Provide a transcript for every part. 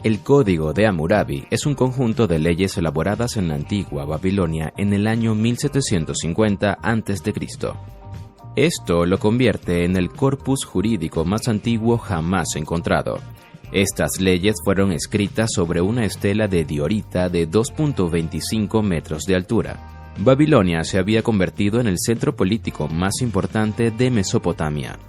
El Código de Hammurabi es un conjunto de leyes elaboradas en la antigua Babilonia en el año 1750 a.C. Esto lo convierte en el corpus jurídico más antiguo jamás encontrado. Estas leyes fueron escritas sobre una estela de diorita de 2.25 metros de altura. Babilonia se había convertido en el centro político más importante de Mesopotamia.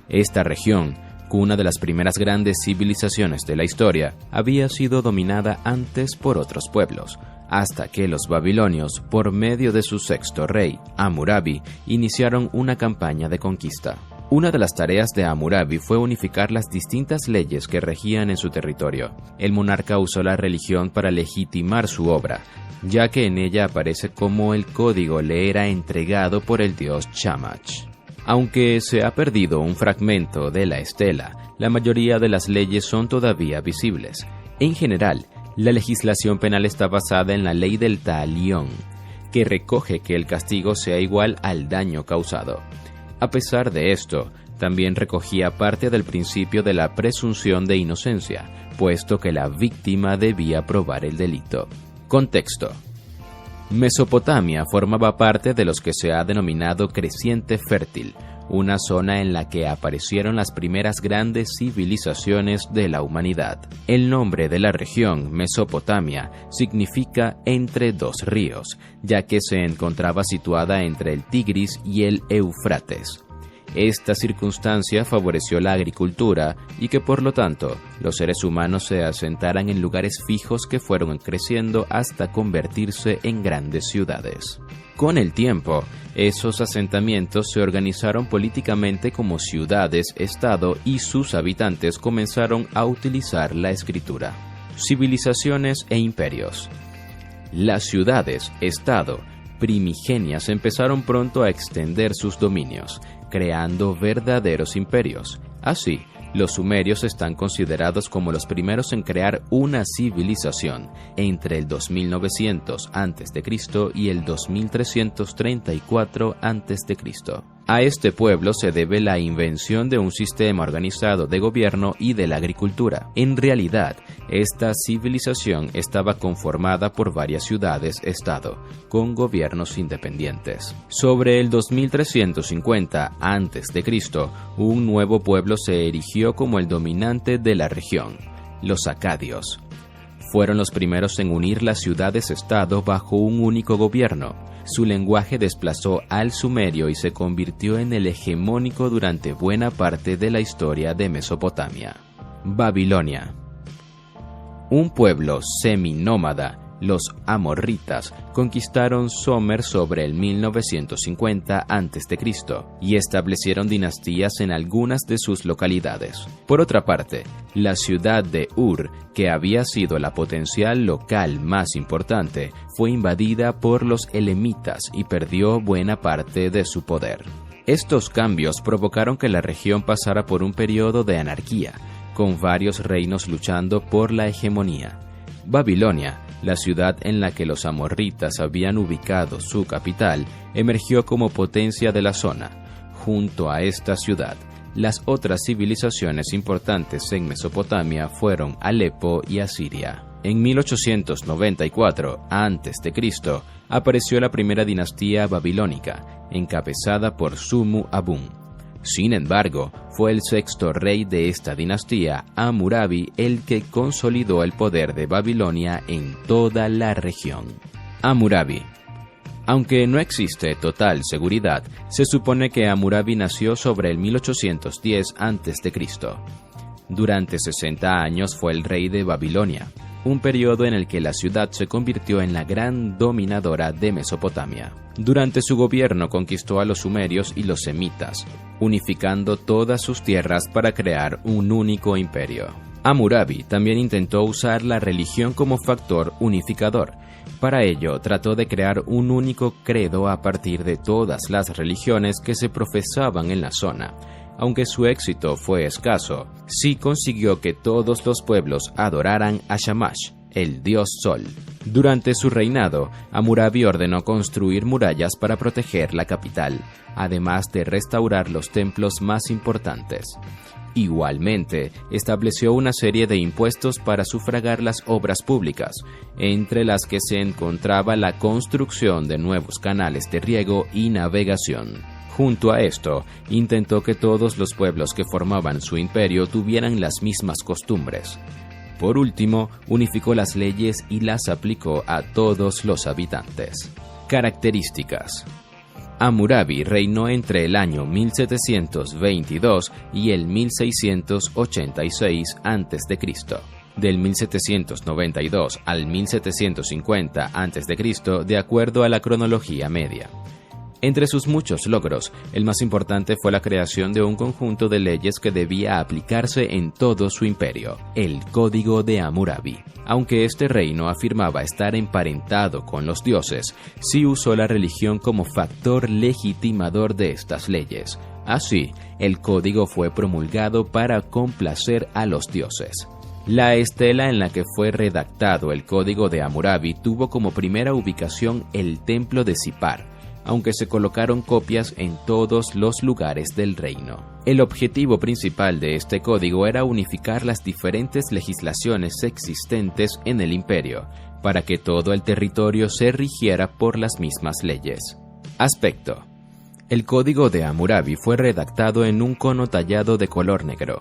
Esta región, una de las primeras grandes civilizaciones de la historia, había sido dominada antes por otros pueblos, hasta que los babilonios, por medio de su sexto rey, Hammurabi, iniciaron una campaña de conquista. Una de las tareas de Hammurabi fue unificar las distintas leyes que regían en su territorio. El monarca usó la religión para legitimar su obra, ya que en ella aparece cómo el código le era entregado por el dios Shamash. Aunque se ha perdido un fragmento de la estela, la mayoría de las leyes son todavía visibles. En general, la legislación penal está basada en la ley del talión, que recoge que el castigo sea igual al daño causado. A pesar de esto, también recogía parte del principio de la presunción de inocencia, puesto que la víctima debía probar el delito. Contexto. Mesopotamia formaba parte de los que se ha denominado Creciente Fértil, una zona en la que aparecieron las primeras grandes civilizaciones de la humanidad. El nombre de la región, Mesopotamia, significa entre dos ríos, ya que se encontraba situada entre el Tigris y el Éufrates. Esta circunstancia favoreció la agricultura y que, por lo tanto, los seres humanos se asentaran en lugares fijos que fueron creciendo hasta convertirse en grandes ciudades. Con el tiempo, esos asentamientos se organizaron políticamente como ciudades-estado y sus habitantes comenzaron a utilizar la escritura. Civilizaciones e imperios. Las ciudades-estado primigenias empezaron pronto a extender sus dominios, creando verdaderos imperios. Así, los sumerios están considerados como los primeros en crear una civilización entre el 2900 a.C. y el 2334 a.C. A este pueblo se debe la invención de un sistema organizado de gobierno y de la agricultura. En realidad, esta civilización estaba conformada por varias ciudades-estado, con gobiernos independientes. Sobre el 2350 a.C., un nuevo pueblo se erigió como el dominante de la región, los acadios. Fueron los primeros en unir las ciudades-estado bajo un único gobierno. Su lenguaje desplazó al sumerio y se convirtió en el hegemónico durante buena parte de la historia de Mesopotamia. Babilonia. Un pueblo seminómada, los amorritas, conquistaron Sumer sobre el 1950 a.C. y establecieron dinastías en algunas de sus localidades. Por otra parte, la ciudad de Ur, que había sido la potencial local más importante, fue invadida por los elamitas y perdió buena parte de su poder. Estos cambios provocaron que la región pasara por un periodo de anarquía, con varios reinos luchando por la hegemonía. Babilonia, la ciudad en la que los amorritas habían ubicado su capital, emergió como potencia de la zona. Junto a esta ciudad, las otras civilizaciones importantes en Mesopotamia fueron Alepo y Asiria. En 1894 a.C. apareció la primera dinastía babilónica, encabezada por Sumu-Abum. Sin embargo, fue el sexto rey de esta dinastía, Hammurabi, el que consolidó el poder de Babilonia en toda la región. Hammurabi. Aunque no existe total seguridad, se supone que Hammurabi nació sobre el 1810 a.C. Durante 60 años fue el rey de Babilonia, un periodo en el que la ciudad se convirtió en la gran dominadora de Mesopotamia. Durante su gobierno conquistó a los sumerios y los semitas, unificando todas sus tierras para crear un único imperio. Hammurabi también intentó usar la religión como factor unificador. Para ello, trató de crear un único credo a partir de todas las religiones que se profesaban en la zona. Aunque su éxito fue escaso, sí consiguió que todos los pueblos adoraran a Shamash, el dios Sol. Durante su reinado, Hammurabi ordenó construir murallas para proteger la capital, además de restaurar los templos más importantes. Igualmente, estableció una serie de impuestos para sufragar las obras públicas, entre las que se encontraba la construcción de nuevos canales de riego y navegación. Junto a esto, intentó que todos los pueblos que formaban su imperio tuvieran las mismas costumbres. Por último, unificó las leyes y las aplicó a todos los habitantes. Características. Hammurabi reinó entre el año 1722 y el 1686 a.C. Del 1792 al 1750 a.C., de acuerdo a la cronología media. Entre sus muchos logros, el más importante fue la creación de un conjunto de leyes que debía aplicarse en todo su imperio, el Código de Hammurabi. Aunque este reino afirmaba estar emparentado con los dioses, sí usó la religión como factor legitimador de estas leyes. Así, el código fue promulgado para complacer a los dioses. La estela en la que fue redactado el Código de Hammurabi tuvo como primera ubicación el templo de Sippar, aunque se colocaron copias en todos los lugares del reino. El objetivo principal de este código era unificar las diferentes legislaciones existentes en el imperio, para que todo el territorio se rigiera por las mismas leyes. Aspecto. El Código de Hammurabi fue redactado en un cono tallado de color negro.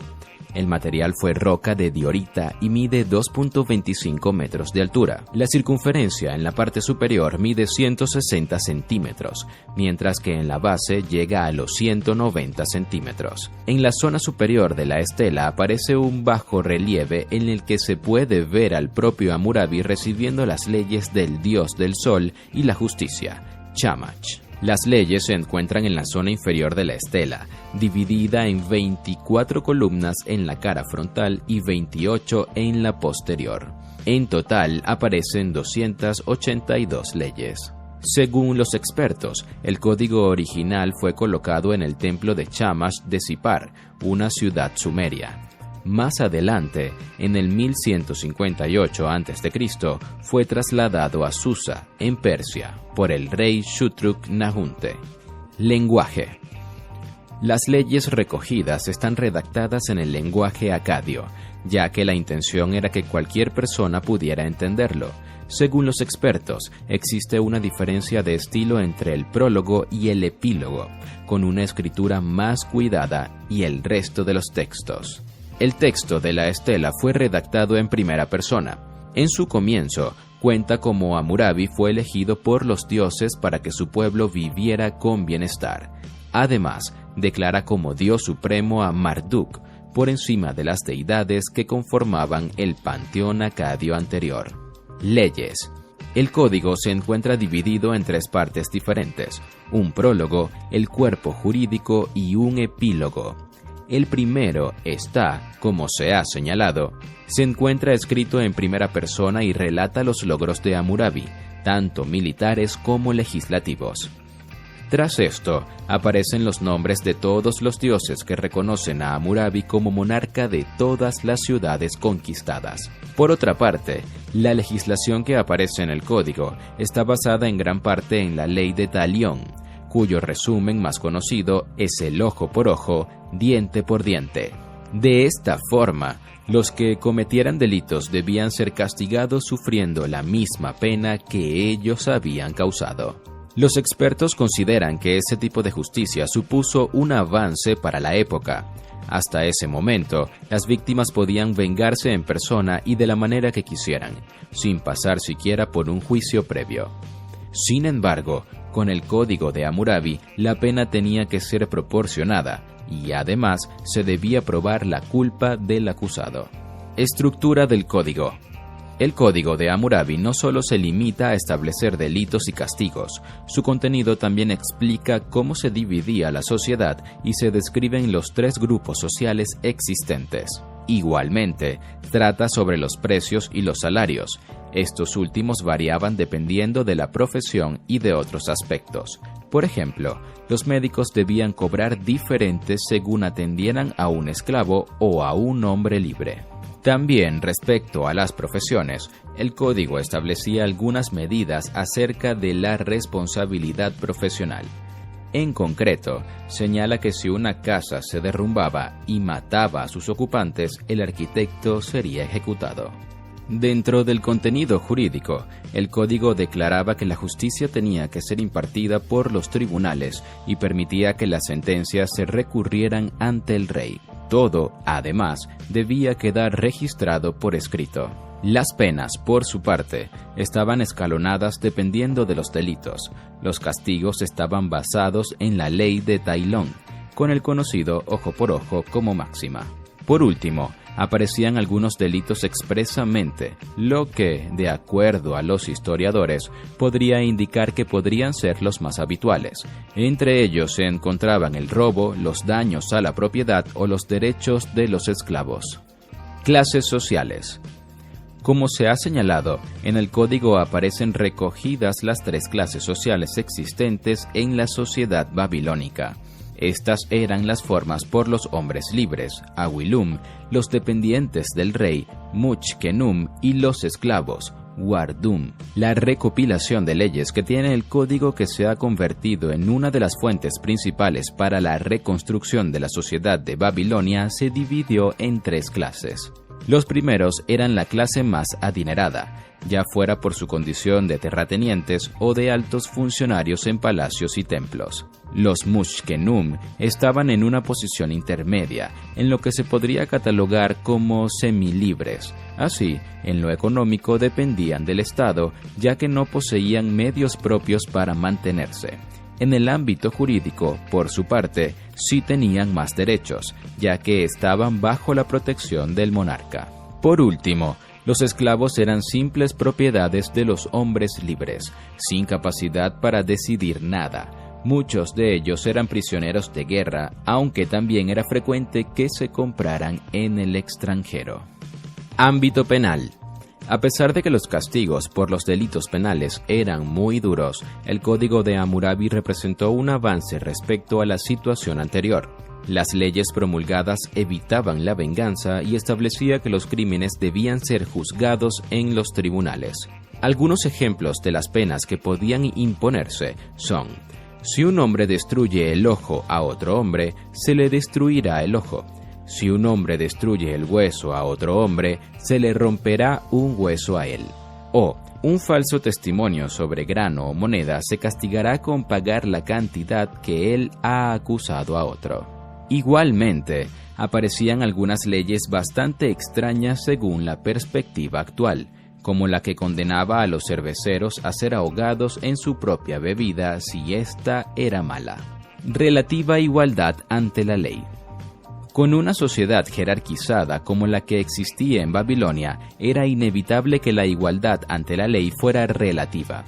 El material fue roca de diorita y mide 2.25 metros de altura. La circunferencia en la parte superior mide 160 centímetros, mientras que en la base llega a los 190 centímetros. En la zona superior de la estela aparece un bajo relieve en el que se puede ver al propio Hammurabi recibiendo las leyes del dios del sol y la justicia, Shamash. Las leyes se encuentran en la zona inferior de la estela, dividida en 24 columnas en la cara frontal y 28 en la posterior. En total aparecen 282 leyes. Según los expertos, el código original fue colocado en el templo de Shamash de Sippar, una ciudad sumeria. Más adelante, en el 1158 a.C., fue trasladado a Susa, en Persia, por el rey Shutruk-Nahunte. Lenguaje. Las leyes recogidas están redactadas en el lenguaje acadio, ya que la intención era que cualquier persona pudiera entenderlo. Según los expertos, existe una diferencia de estilo entre el prólogo y el epílogo, con una escritura más cuidada y el resto de los textos. El texto de la estela fue redactado en primera persona. En su comienzo, cuenta cómo Hammurabi fue elegido por los dioses para que su pueblo viviera con bienestar. Además, declara como Dios supremo a Marduk, por encima de las deidades que conformaban el panteón acadio anterior. Leyes. El código se encuentra dividido en tres partes diferentes: un prólogo, el cuerpo jurídico y un epílogo. El primero está, como se ha señalado, se encuentra escrito en primera persona y relata los logros de Hammurabi, tanto militares como legislativos. Tras esto, aparecen los nombres de todos los dioses que reconocen a Hammurabi como monarca de todas las ciudades conquistadas. Por otra parte, la legislación que aparece en el código está basada en gran parte en la ley de Talión, cuyo resumen más conocido es el ojo por ojo, diente por diente. De esta forma, los que cometieran delitos debían ser castigados sufriendo la misma pena que ellos habían causado. Los expertos consideran que ese tipo de justicia supuso un avance para la época. Hasta ese momento, las víctimas podían vengarse en persona y de la manera que quisieran, sin pasar siquiera por un juicio previo. Sin embargo, con el Código de Hammurabi, la pena tenía que ser proporcionada y además se debía probar la culpa del acusado. Estructura del Código. El Código de Hammurabi no solo se limita a establecer delitos y castigos, su contenido también explica cómo se dividía la sociedad y se describen los tres grupos sociales existentes. Igualmente, trata sobre los precios y los salarios. Estos últimos variaban dependiendo de la profesión y de otros aspectos. Por ejemplo, los médicos debían cobrar diferentes según atendieran a un esclavo o a un hombre libre. También respecto a las profesiones, el código establecía algunas medidas acerca de la responsabilidad profesional. En concreto, señala que si una casa se derrumbaba y mataba a sus ocupantes, el arquitecto sería ejecutado. Dentro del contenido jurídico, el código declaraba que la justicia tenía que ser impartida por los tribunales y permitía que las sentencias se recurrieran ante el rey. Todo, además, debía quedar registrado por escrito. Las penas, por su parte, estaban escalonadas dependiendo de los delitos. Los castigos estaban basados en la ley de Tai Lung, con el conocido ojo por ojo como máxima. Por último, aparecían algunos delitos expresamente, lo que, de acuerdo a los historiadores, podría indicar que podrían ser los más habituales. Entre ellos se encontraban el robo, los daños a la propiedad o los derechos de los esclavos. Clases sociales. Como se ha señalado, en el código aparecen recogidas las 3 clases sociales existentes en la sociedad babilónica. Estas eran las formas por los hombres libres, Awilum, los dependientes del rey, Muchkenum, y los esclavos, Wardum. La recopilación de leyes que tiene el código, que se ha convertido en una de las fuentes principales para la reconstrucción de la sociedad de Babilonia, se dividió en 3 clases. Los primeros eran la clase más adinerada, ya fuera por su condición de terratenientes o de altos funcionarios en palacios y templos. Los Mushkenum estaban en una posición intermedia, en lo que se podría catalogar como semilibres. Así, en lo económico dependían del Estado, ya que no poseían medios propios para mantenerse. En el ámbito jurídico, por su parte, sí tenían más derechos, ya que estaban bajo la protección del monarca. Por último, los esclavos eran simples propiedades de los hombres libres, sin capacidad para decidir nada. Muchos de ellos eran prisioneros de guerra, aunque también era frecuente que se compraran en el extranjero. Ámbito penal. A pesar de que los castigos por los delitos penales eran muy duros, el Código de Hammurabi representó un avance respecto a la situación anterior. Las leyes promulgadas evitaban la venganza y establecía que los crímenes debían ser juzgados en los tribunales. Algunos ejemplos de las penas que podían imponerse son: si un hombre destruye el ojo a otro hombre, se le destruirá el ojo. Si un hombre destruye el hueso a otro hombre, se le romperá un hueso a él. O, un falso testimonio sobre grano o moneda se castigará con pagar la cantidad que él ha acusado a otro. Igualmente, aparecían algunas leyes bastante extrañas según la perspectiva actual, como la que condenaba a los cerveceros a ser ahogados en su propia bebida si ésta era mala. Relativa igualdad ante la ley. Con una sociedad jerarquizada como la que existía en Babilonia, era inevitable que la igualdad ante la ley fuera relativa.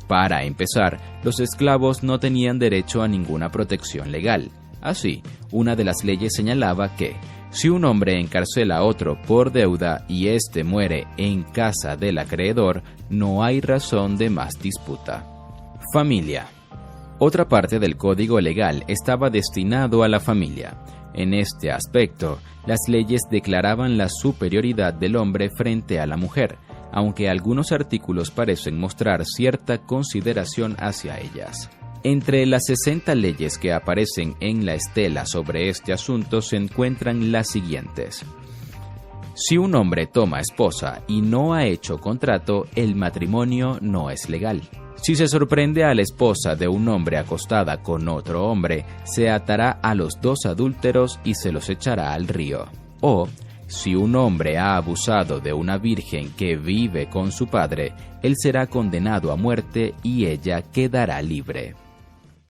Para empezar, los esclavos no tenían derecho a ninguna protección legal. Así, una de las leyes señalaba que, si un hombre encarcela a otro por deuda y éste muere en casa del acreedor, no hay razón de más disputa. Familia. Otra parte del código legal estaba destinado a la familia. En este aspecto, las leyes declaraban la superioridad del hombre frente a la mujer, aunque algunos artículos parecen mostrar cierta consideración hacia ellas. Entre las 60 leyes que aparecen en la estela sobre este asunto se encuentran las siguientes. Si un hombre toma esposa y no ha hecho contrato, el matrimonio no es legal. Si se sorprende a la esposa de un hombre acostada con otro hombre, se atará a los 2 adúlteros y se los echará al río. O, si un hombre ha abusado de una virgen que vive con su padre, él será condenado a muerte y ella quedará libre.